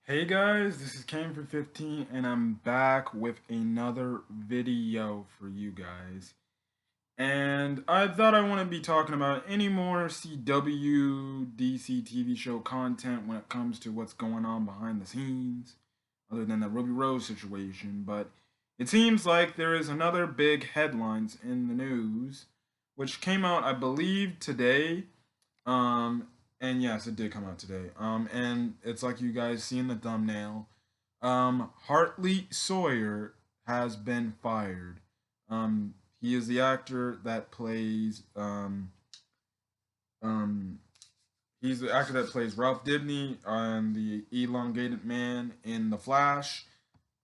Hey guys, this is Kane for 15 and I'm back with another video for you guys. And I thought I wouldn't be talking about any more CW DC TV show content when it comes to what's going on behind the scenes, other than the Ruby Rose situation, but it seems like there is another big headlines in the news, which came out, I believe, today. Um, and yes, it did come out today. And it's like you guys see in the thumbnail. Hartley Sawyer has been fired. He is the actor that plays um, he's the actor that plays Ralph Dibny on the elongated man in The Flash.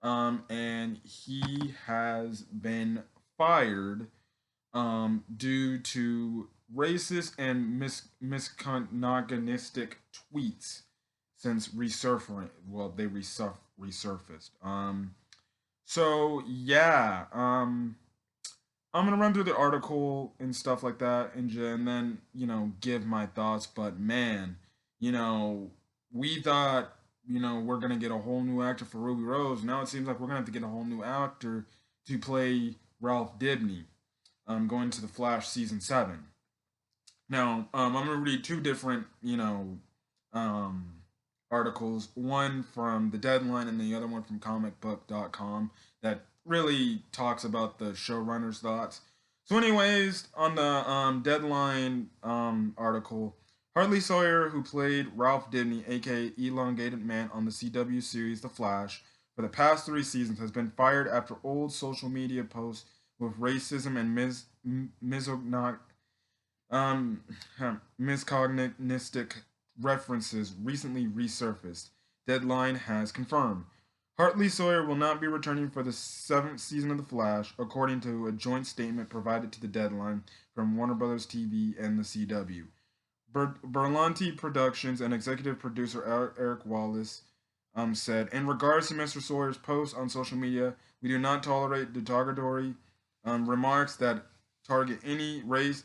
And he has been fired due to racist and misogynist tweets since resurfacing. Well, they resurfaced. So yeah, I'm gonna run through the article and stuff like that, and then give my thoughts. But man, you know, we thought we're gonna get a whole new actor for Ruby Rose. Now it seems like we're gonna have to get a whole new actor to play Ralph Dibny. Going to the Flash season 7. Now, I'm gonna read two different, um, articles. One from the Deadline and the other one from ComicBook.com that really talks about the showrunner's thoughts. So, anyways, on the Deadline article, Hartley Sawyer, who played Ralph Dibny, aka Elongated Man, on the CW series The Flash for the past 3 seasons, has been fired after old social media posts with racism and um, miscognitistic references recently resurfaced. Deadline has confirmed. Hartley Sawyer will not be returning for the 7th season of The Flash, according to a joint statement provided to the Deadline from Warner Brothers TV and the CW. Berlanti Productions and executive producer Eric Wallace said, in regards to Mr. Sawyer's posts on social media, we do not tolerate derogatory remarks that target any race,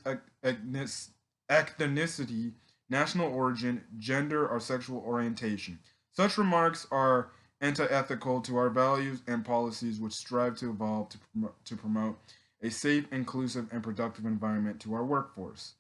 ethnicity, national origin, gender, or sexual orientation. Such remarks are anti-ethical to our values and policies, which strive to evolve to promote a safe, inclusive, and productive environment to our workforce.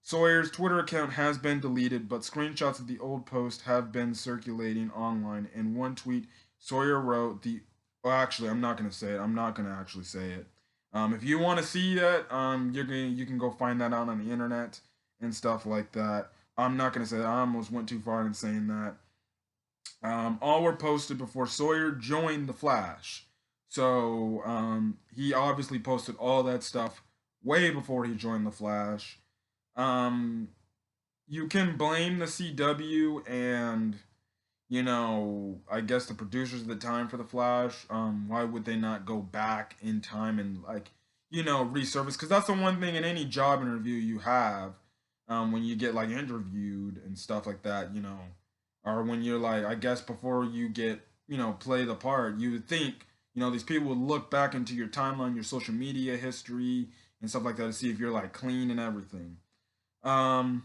Sawyer's Twitter account has been deleted, but screenshots of the old post have been circulating online. In one tweet, Sawyer wrote the. Well, actually, I'm not gonna say it. I'm not gonna actually say it. If you want to see that, you can go find that out on the internet and stuff like that. I'm not gonna say that. I almost went too far in saying that. All were posted before Sawyer joined the Flash, so he obviously posted all that stuff way before he joined the Flash. Um, you can blame the CW and I guess the producers at the time for the Flash. Why would they not go back in time and resurface? Because that's the one thing in any job interview you have, when you get like interviewed and stuff like that, or when you're like, I guess before you get play the part, you would think these people would look back into your timeline, your social media history, and stuff like that to see if you're like clean and everything. Um,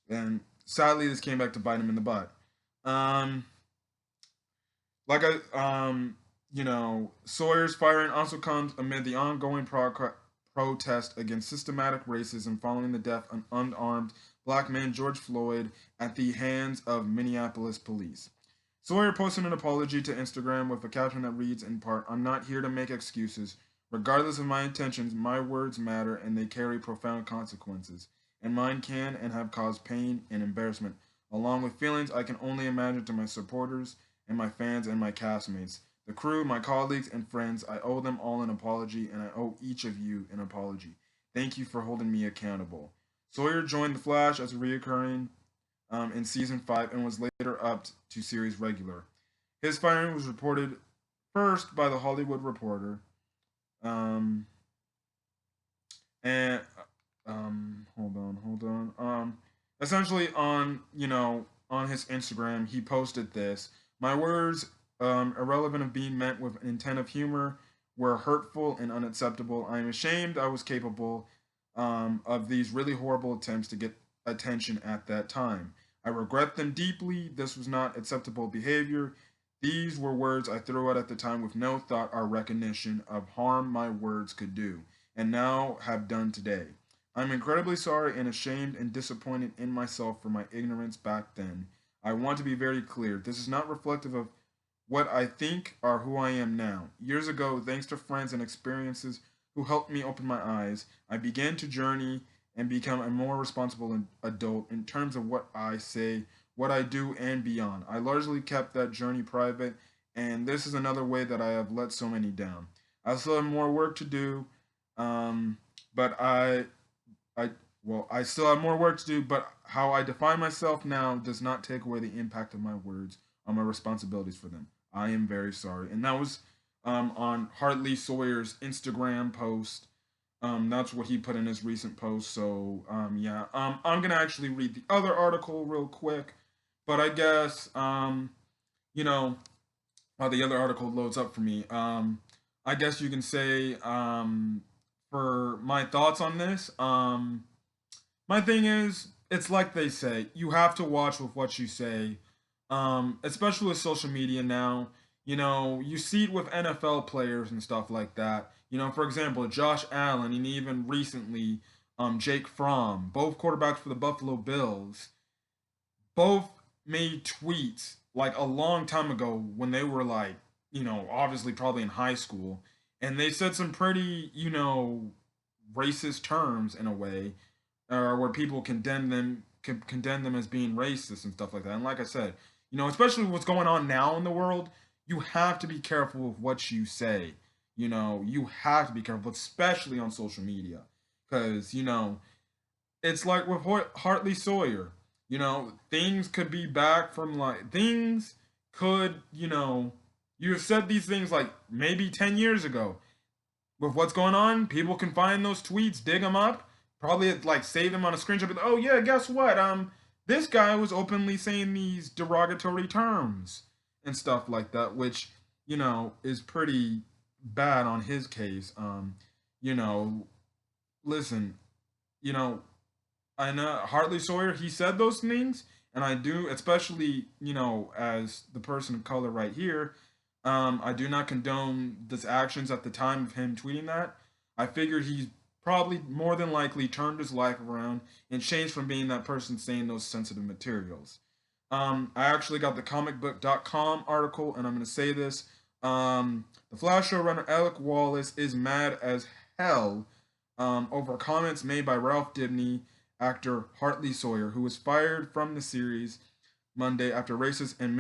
and sadly, this came back to bite him in the butt. Um, like Sawyer's firing also comes amid the ongoing protest against systematic racism following the death of an unarmed black man, George Floyd, at the hands of Minneapolis police. Sawyer posted an apology to Instagram with a caption that reads in part, I'm not here to make excuses. Regardless of my intentions, my words matter and they carry profound consequences. And mine can and have caused pain and embarrassment, along with feelings I can only imagine to my supporters and my fans and my castmates. The crew, my colleagues, and friends, I owe them all an apology, and I owe each of you an apology. Thank you for holding me accountable. Sawyer joined The Flash as a reoccurring in season 5 and was later upped to series regular. His firing was reported first by the Hollywood Reporter, um, and hold on. Essentially on his Instagram, he posted this. My words, irrelevant of being meant with an intent of humor, were hurtful and unacceptable. I am ashamed I was capable of these really horrible attempts to get attention at that time. I I regret them deeply. This was not acceptable behavior. These were words I threw out at the time with no thought or recognition of harm my words could do, and now have done today. I'm incredibly sorry and ashamed and disappointed in myself for my ignorance back then. I want to be very clear. This is not reflective of what I think or who I am now. Years ago, thanks to friends and experiences who helped me open my eyes, I began to journey and become a more responsible adult in terms of what I say, what I do, and beyond. I largely kept that journey private, and this is another way that I have let so many down. I still have more work to do, but I, I still have more work to do. But how I define myself now does not take away the impact of my words or my responsibilities for them. I am very sorry, and that was on Hartley Sawyer's Instagram post. That's what he put in his recent post. So yeah, I'm gonna actually read the other article real quick, but I guess you know, while the other article loads up for me, I guess you can say for my thoughts on this, my thing is, it's like they say, you have to watch with what you say, especially with social media now. You know, you see it with NFL players and stuff like that. You know, for example, Josh Allen and even recently, Jake Fromm, both quarterbacks for the Buffalo Bills, both made tweets like a long time ago when they were like, you know, obviously probably in high school, and they said some pretty, you know, racist terms in a way, where people condemn them as being racist and stuff like that. And like I said, you know, especially what's going on now in the world, you have to be careful with what you say. You know, you have to be careful, especially on social media, because you know it's like with Hartley Sawyer. You know, things could be back from like things could, you know, you have said these things like maybe 10 years ago. With what's going on, people can find those tweets, dig them up, probably like save them on a screenshot. Be like, oh yeah, guess what? This guy was openly saying these derogatory terms and stuff like that, which you know is pretty bad on his case. You know, listen, you know, I know Hartley Sawyer, he said those things, and I do, especially, you know, as the person of color right here, I do not condone this actions at the time of him tweeting that. I figured he's probably more than likely turned his life around and changed from being that person saying those sensitive materials. I actually got the comicbook.com article, and I'm going to say this. The Flash showrunner Alec Wallace is mad as hell over comments made by Ralph Dibny, actor Hartley Sawyer, who was fired from the series Monday after racist and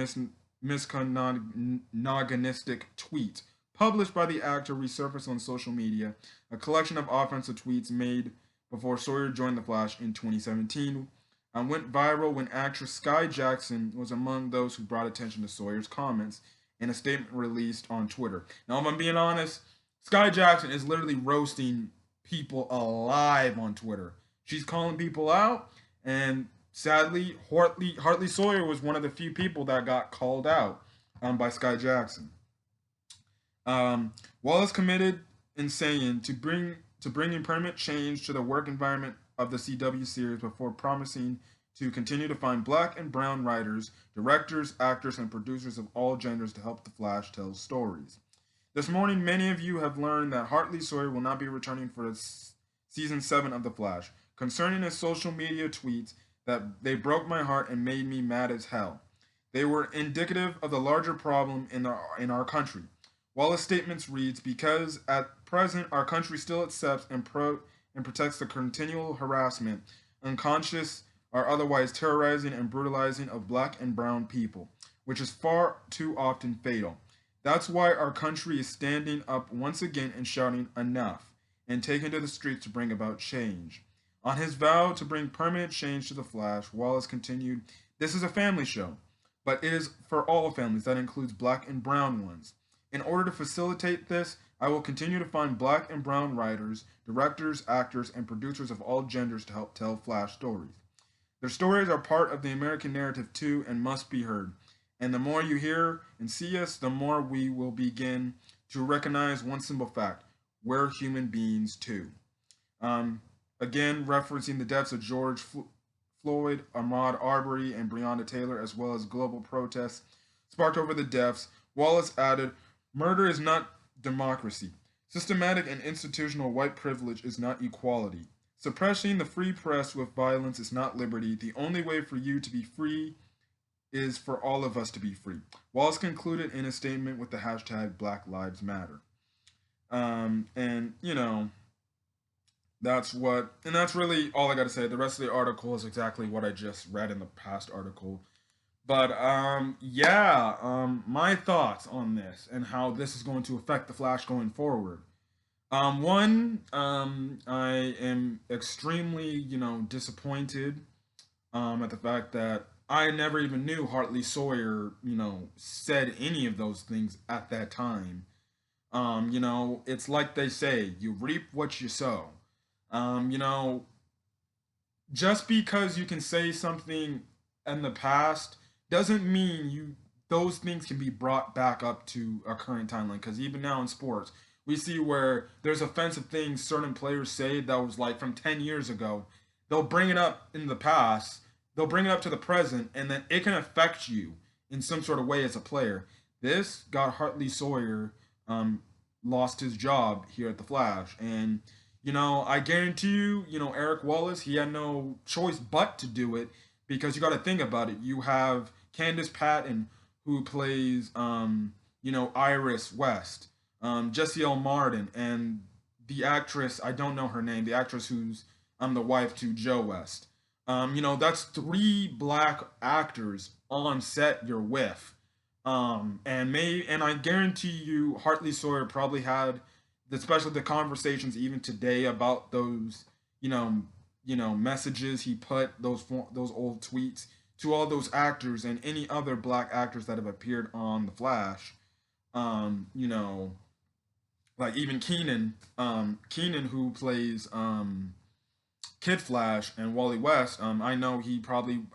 misogynist tweet published by the actor resurfaced on social media, a collection of offensive tweets made before Sawyer joined The Flash in 2017, went viral when actress Sky Jackson was among those who brought attention to Sawyer's comments in a statement released on Twitter. Now, if I'm being honest, Sky Jackson is literally roasting people alive on Twitter. She's calling people out, and sadly, Hartley Sawyer was one of the few people that got called out by Sky Jackson. Wallace committed in saying to bringing permanent change to the work environment of the CW series before promising to continue to find black and brown writers, directors, actors, and producers of all genders to help The Flash tell stories. This morning, many of you have learned that Hartley Sawyer will not be returning for season 7 of The Flash. Concerning his social media tweets, that they broke my heart and made me mad as hell. They were indicative of the larger problem in our country. Wallace's statements reads, because at present our country still accepts and protects the continual harassment, unconscious or otherwise terrorizing and brutalizing of black and brown people, which is far too often fatal. That's why our country is standing up once again and shouting enough, and taking to the streets to bring about change. On his vow to bring permanent change to The Flash, Wallace continued, this is a family show, but it is for all families. That includes black and brown ones. In order to facilitate this, I will continue to find black and brown writers, directors, actors, and producers of all genders to help tell Flash stories. Their stories are part of the American narrative too and must be heard. And the more you hear and see us, the more we will begin to recognize one simple fact. We're human beings too. Again, referencing the deaths of George Floyd, Ahmaud Arbery, and Breonna Taylor, as well as global protests sparked over the deaths, Wallace added, "Murder is not democracy. Systematic and institutional white privilege is not equality. Suppressing the free press with violence is not liberty. The only way for you to be free is for all of us to be free." Wallace concluded in a statement with the hashtag Black Lives Matter. And, that's really all I got to say. The rest of the article is exactly what I just read in the past article. But yeah, my thoughts on this and how this is going to affect the Flash going forward. One, I am extremely, disappointed at the fact that I never even knew Hartley Sawyer, said any of those things at that time. It's like they say, you reap what you sow. Um, you know, just because you can say something in the past doesn't mean you those things can be brought back up to a current timeline. Because even now in sports, we see where there's offensive things certain players say that was like from 10 years ago. They'll bring it up in the past, they'll bring it up to the present, and then it can affect you in some sort of way as a player. This got Hartley Sawyer um, lost his job here at the Flash, and I guarantee you, Eric Wallace, he had no choice but to do it because you got to think about it. You have Candace Patton who plays, Iris West, Jesse L. Martin, and the actress, I don't know her name, the actress who's the wife to Joe West. That's three black actors on set you're with. And I guarantee you, Hartley Sawyer probably had, especially the conversations even today about those, messages he put those old tweets to all those actors and any other black actors that have appeared on the Flash. Um, you know, like even Keenan who plays Kid Flash and Wally West. I know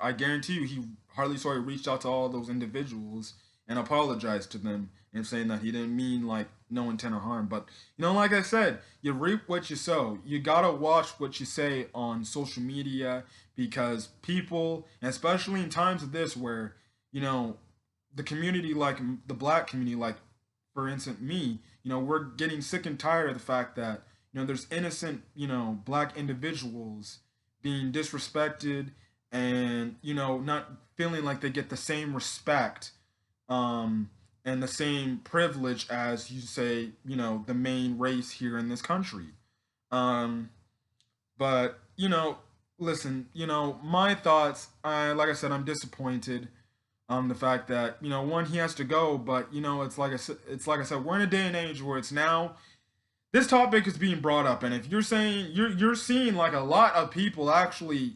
I guarantee you, he Harley Sawyer reached out to all those individuals and apologized to them and saying that he didn't mean like no intent of harm. But like I said, you reap what you sow. You gotta watch what you say on social media because people, and especially in times of this where the community, like the black community, like for instance me, we're getting sick and tired of the fact that there's innocent black individuals being disrespected and not feeling like they get the same respect and the same privilege as you say the main race here in this country. um but listen, my thoughts, like I said, I'm disappointed the fact that one, he has to go, but it's like I said, we're in a day and age where it's now this topic is being brought up, and if you're saying you're seeing like a lot of people actually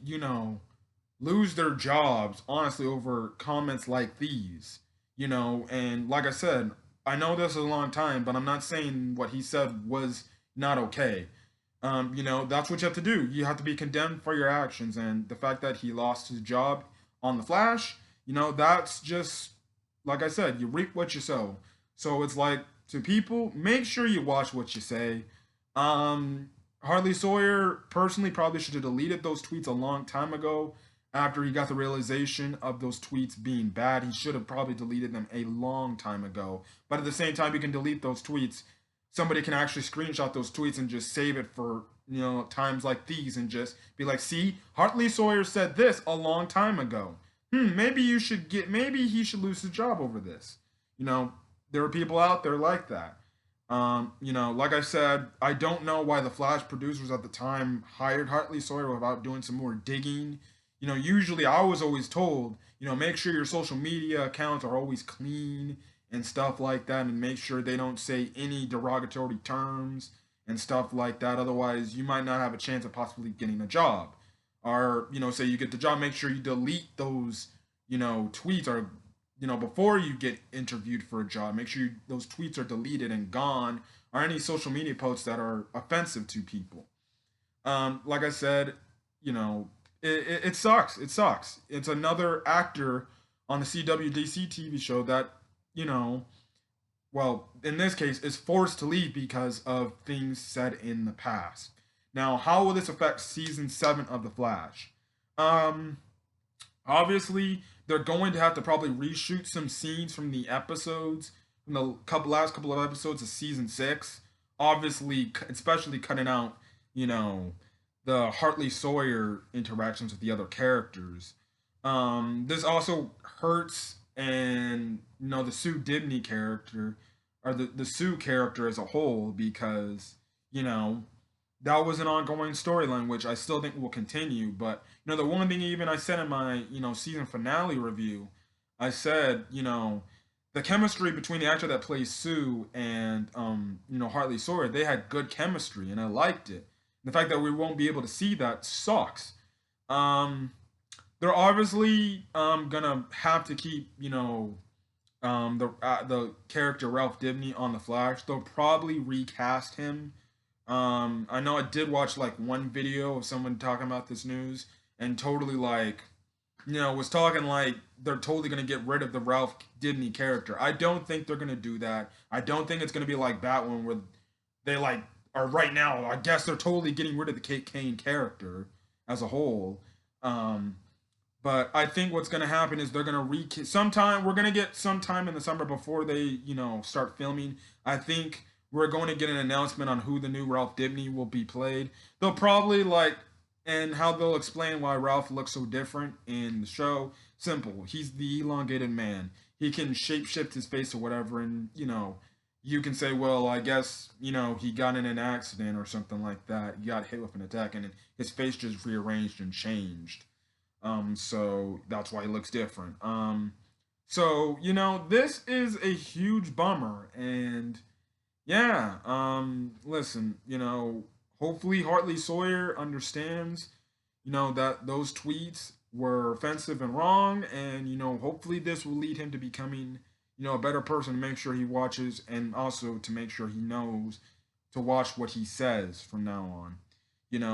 lose their jobs honestly over comments like these. And like I said, I know this is a long time, but I'm not saying what he said was not okay. That's what you have to do. You have to be condemned for your actions, and the fact that he lost his job on the Flash, that's just like I said, you reap what you sow. So it's like, to people, make sure you watch what you say. Harley Sawyer personally probably should have deleted those tweets a long time ago. After he got the realization of those tweets being bad, he should have probably deleted them a long time ago. But at the same time, you can delete those tweets. Somebody can actually screenshot those tweets and just save it for times like these and just be like, see, Hartley Sawyer said this a long time ago. Maybe maybe he should lose his job over this. There are people out there like that. Like I said, I don't know why the Flash producers at the time hired Hartley Sawyer without doing some more digging. Usually I was always told, make sure your social media accounts are always clean and stuff like that, and make sure they don't say any derogatory terms and stuff like that. Otherwise, you might not have a chance of possibly getting a job. Or, say you get the job, make sure you delete those, tweets, or before you get interviewed for a job, make sure those tweets are deleted and gone, or any social media posts that are offensive to people. Like I said, it sucks. It sucks. It's another actor on the CWDC TV show that, well, in this case, is forced to leave because of things said in the past. Now, how will this affect season 7 of The Flash? Um, Obviously, they're going to have to probably reshoot some scenes from the episodes, from the last couple of episodes of season 6. Obviously, especially cutting out, you know, the Hartley Sawyer interactions with the other characters. This also hurts, and the Sue Dibney character, or the Sue character as a whole, because you know that was an ongoing storyline, which I still think will continue. But the one thing even I said in my season finale review, I said the chemistry between the actor that plays Sue and Hartley Sawyer, they had good chemistry, and I liked it. The fact that we won't be able to see that sucks. Um, they're obviously gonna have to keep the character Ralph Dibny on the Flash. They'll probably recast him. I know I did watch like one video of someone talking about this news and totally like, was talking like they're totally gonna get rid of the Ralph Dibny character. I don't think they're gonna do that. I don't think it's gonna be like Batwoman where they like are right now. I guess they're totally getting rid of the Kate Kane character as a whole. Um, but I think what's gonna happen is they're gonna sometime. We're gonna get sometime in the summer before they start filming. I think we're going to get an announcement on who the new Ralph Dibny will be played. They'll probably and how they'll explain why Ralph looks so different in the show. Simple. He's the elongated man. He can shapeshift his face or whatever, and you can say, well, I guess he got in an accident or something like that. He got hit with an attack, and his face just rearranged and changed. So that's why he looks different. So this is a huge bummer, and yeah, listen, hopefully Hartley Sawyer understands, that those tweets were offensive and wrong, and hopefully this will lead him to becoming, a better person, to make sure he watches, and also to make sure he knows to watch what he says from now on.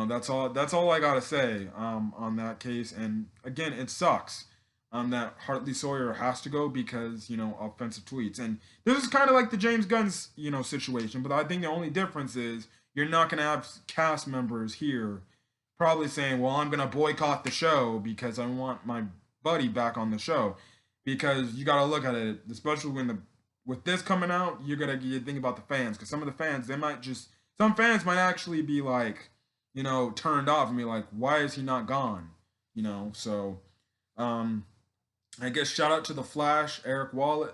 That's all I gotta say on that case. And again, it sucks that Hartley Sawyer has to go because offensive tweets. And this is kind of like the James Gunn's situation, but I think the only difference is you're not gonna have cast members here probably saying, "Well, I'm gonna boycott the show because I want my buddy back on the show." Because you gotta look at it, especially with this coming out, you think about the fans, because some of the fans, some fans might actually be like turned off and be like, why is he not gone? So I guess shout out to the Flash, Eric Wallace,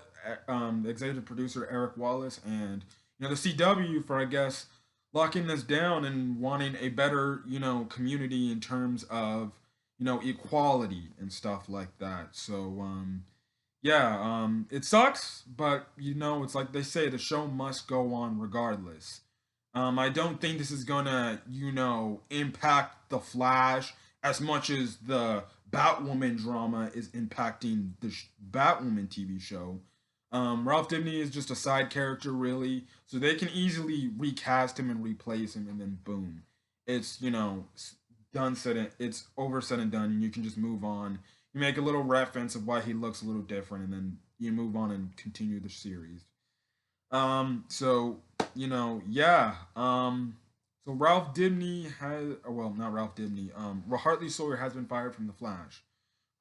executive producer Eric Wallace, and the CW for, I guess, locking this down and wanting a better community in terms of equality and stuff like that. So yeah, it sucks, but it's like they say, the show must go on regardless. I don't think this is gonna, impact the Flash as much as the Batwoman drama is impacting the Batwoman TV show. Ralph Dibny is just a side character, really, so they can easily recast him and replace him, and then boom, it's done, it's over, said and done, and you can just move on. You make a little reference of why he looks a little different, and then you move on and continue the series. So yeah. So Ralph Dibny has, well, not Ralph Dibny. Hartley Sawyer has been fired from the Flash.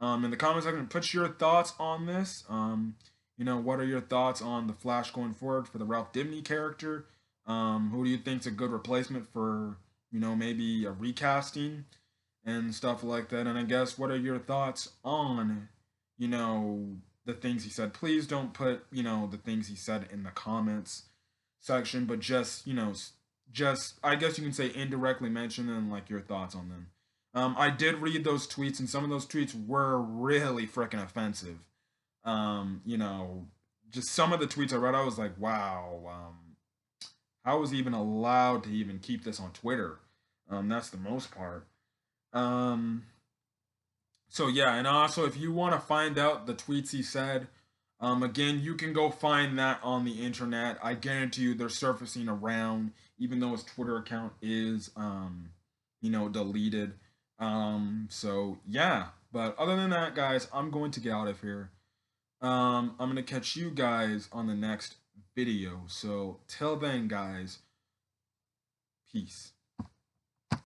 In the comments section, put your thoughts on this. What are your thoughts on the Flash going forward for the Ralph Dibny character? Who do you think's a good replacement for, maybe a recasting and stuff like that? And I guess, what are your thoughts on, the things he said? Please don't put, the things he said in the comments section, but just I guess you can say indirectly mention them, like your thoughts on them. I did read those tweets, and some of those tweets were really freaking offensive. Just some of the tweets I read, I was like, wow, how was he even allowed to even keep this on Twitter? That's the most part. So yeah, and also if you want to find out the tweets he said, again, you can go find that on the internet. I guarantee you they're surfacing around, even though his Twitter account is, deleted. So yeah, but other than that, guys, I'm going to get out of here. I'm going to catch you guys on the next video. So till then, guys, peace.